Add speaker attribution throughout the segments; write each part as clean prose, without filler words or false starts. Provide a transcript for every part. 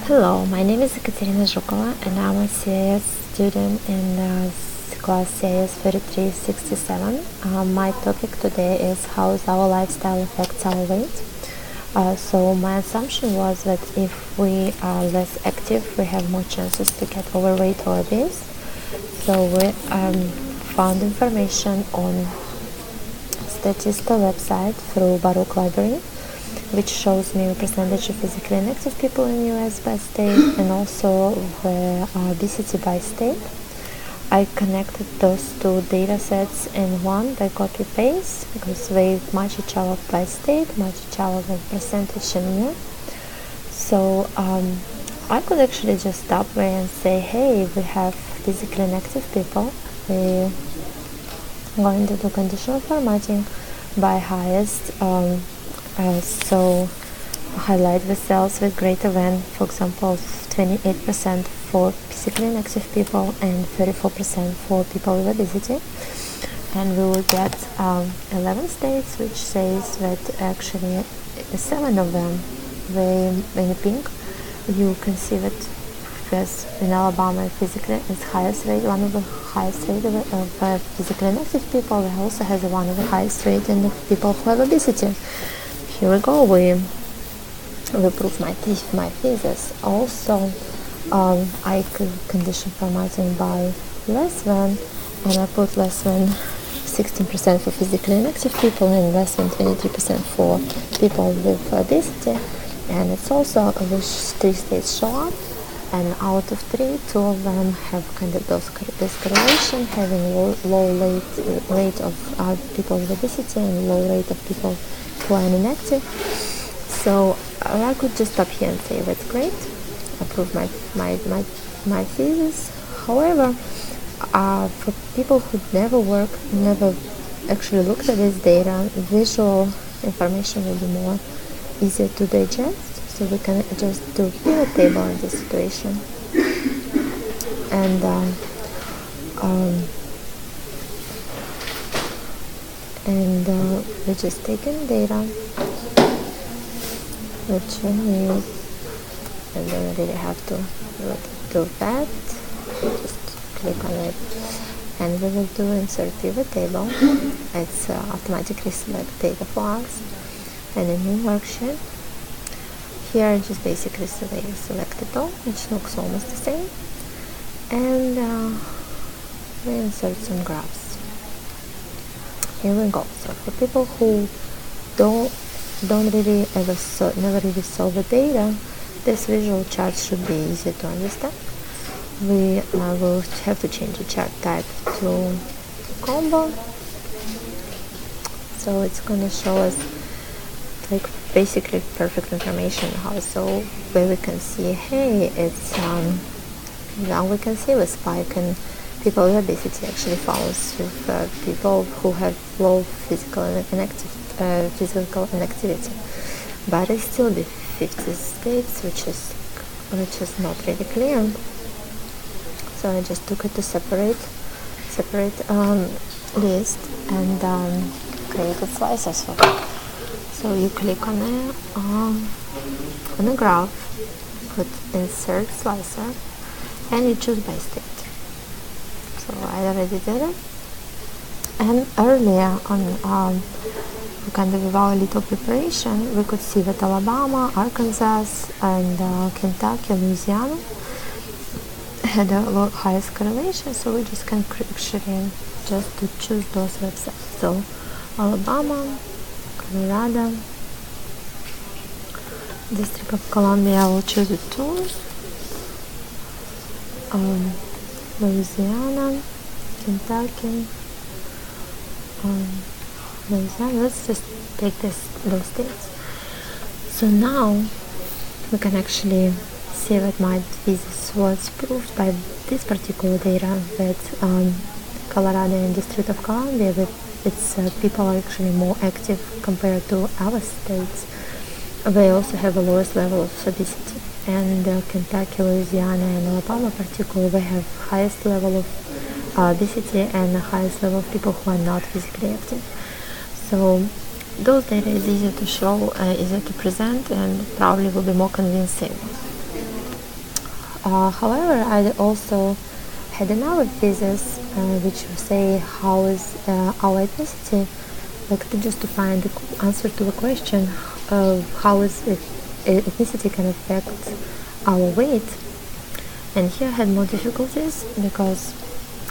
Speaker 1: Hello, my name is Ekaterina Zhukova and I'm a CIS student in class CIS 3367. My topic today is how our lifestyle affects our weight. So my assumption was that if we are less active, we have more chances to get overweight or obese. So we found information on Statista website through Baruch Library, which shows me the percentage of physically inactive people in US by state and also the obesity by state. I connected those two data sets in one by copy paste because they match each other by state, match each other by percentage and year. So I could actually just stop there and say, hey, we have physically inactive people. We going to do conditional formatting by highest. So highlight the cells with greater than, for example, 28% for physically inactive people and 34% for people with obesity. And we will get 11 states, which says that actually 7 of them, they in pink. You can see that first in Alabama physically is highest rate, one of the highest rate of physically inactive people. It also has one of the highest rate in the people who have obesity. Here we go. We prove my thesis. Also, I condition formatting by less than, and I put less than 16% for physically inactive people and less than 23% for people with obesity. And it's also which 3 states show up, and out of 3, 2 of them have kind of this correlation, having low rate of people with obesity and low rate of people who are inactive. So I could just stop here and say that's great. I proved my thesis. However, for people who never actually looked at this data, visual information will be more easier to digest. So we can just do pivot table in this situation, and we just take in data, which we need, and then we really have to do that. Just click on it, and we will do insert pivot table. It's automatically select data for us, and a new worksheet. Here I just basically select it all, which looks almost the same, and we insert some graphs. Here we go. So for people who don't really never really saw the data, this visual chart should be easy to understand. We will have to change the chart type to combo. So it's gonna show us like basically perfect information so where we can see, hey, it's now we can see the spike in people with obesity actually follows with people who have low physical inactivity, but it still be 50 states, which is not really clear. So I just took it to separate list and created slices for it. So you click on a graph, put insert slicer, and you choose by state. So I already did it. And earlier on, kind of with our little preparation, we could see that Alabama, Arkansas, and Kentucky, Louisiana had the highest correlation. So we just can actually just to choose those websites. So Alabama, Colorado, District of Columbia, I will choose it too. Louisiana, Kentucky, Louisiana. Let's just take those states. So now we can actually see that my thesis was proved by this particular data that Colorado and District of Columbia, that it's people are actually more active compared to other states. They also have the lowest level of obesity, and Kentucky, Louisiana, and Alabama particularly, they have highest level of obesity and the highest level of people who are not physically active. So those data is easier to show, easier to present, and probably will be more convincing. However, I also had another thesis which say how is our ethnicity, like just to find the answer to the question of how is ethnicity can affect our weight. And here I had more difficulties because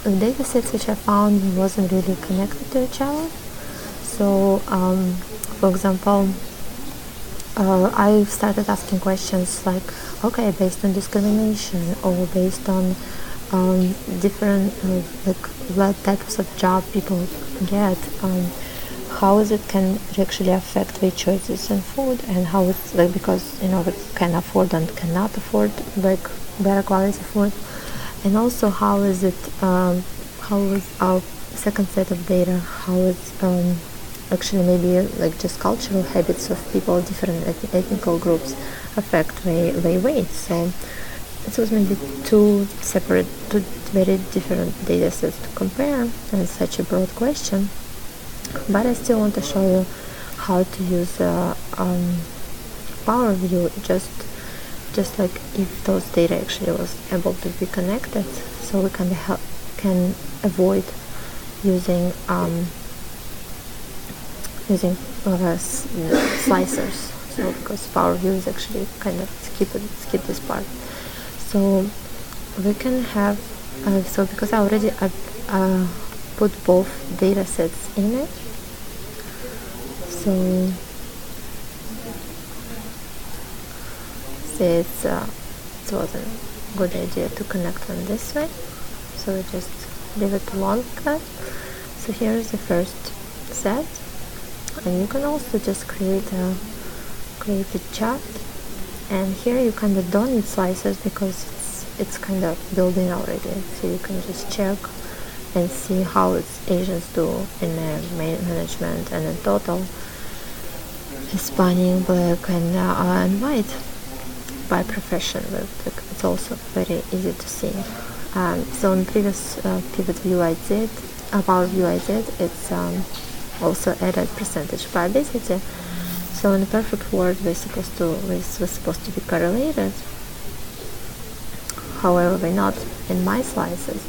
Speaker 1: the data sets which I found wasn't really connected to each other. So, for example, I started asking questions like, okay, based on discrimination or based on different like what types of job people get, how is it can actually affect their choices in food, and how it's like, because we can afford and cannot afford like better quality food, and also how is it how is our second set of data, how it's actually maybe like just cultural habits of people, different ethnical groups affect their weight. So it was maybe two very different data sets to compare, and such a broad question. But I still want to show you how to use Power View, just like if those data actually was able to be connected, so we can avoid using slicers. So because Power View is actually kind of skip this part. So we can have so because I already put both data sets in it. So it wasn't a good idea to connect them this way, so we just leave it alone. So here is the first set, and you can also just create a chart, and here you kind of don't need slices because it's kind of built in already, so you can just check and see how Asians do in their management and in total, Hispanic, Black, and white by profession. It's also very easy to see. So in previous pivot view I did, Power View I did, it's also added percentage by obesity. So in the perfect world we're supposed to be correlated. However, we're not in my slices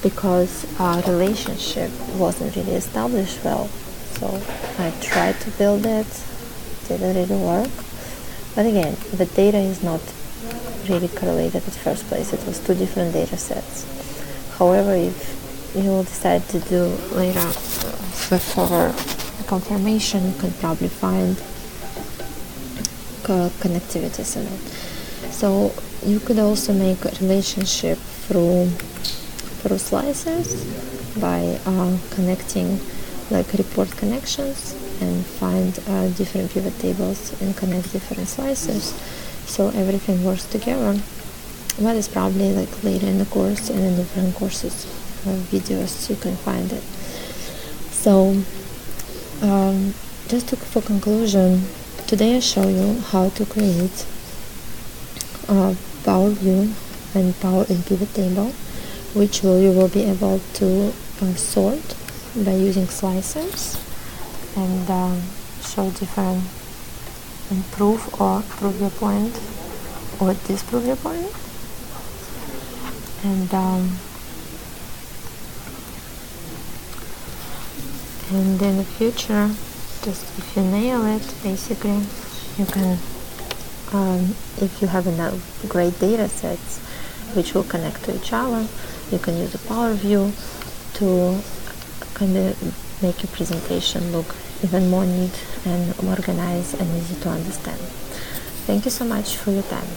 Speaker 1: because our relationship wasn't really established well. So I tried to build it, didn't really work. But again, the data is not really correlated at first place. It was two different data sets. However, if you will decide to do later for confirmation, you can probably find connectivities in it. So you could also make a relationship through slices by connecting like report connections and find different pivot tables and connect different slices, so everything works together. That is probably like later in the course and in different courses videos you can find it. So just for conclusion, today I show you how to create Power View and pivot table, which you will be able to sort by using slicers and show different prove your point or disprove your point. And in the future, just if you nail it, basically you can if you have enough great data sets which will connect to each other, you can use the Power View to kind of make your presentation look even more neat and organized and easy to understand. Thank you so much for your time.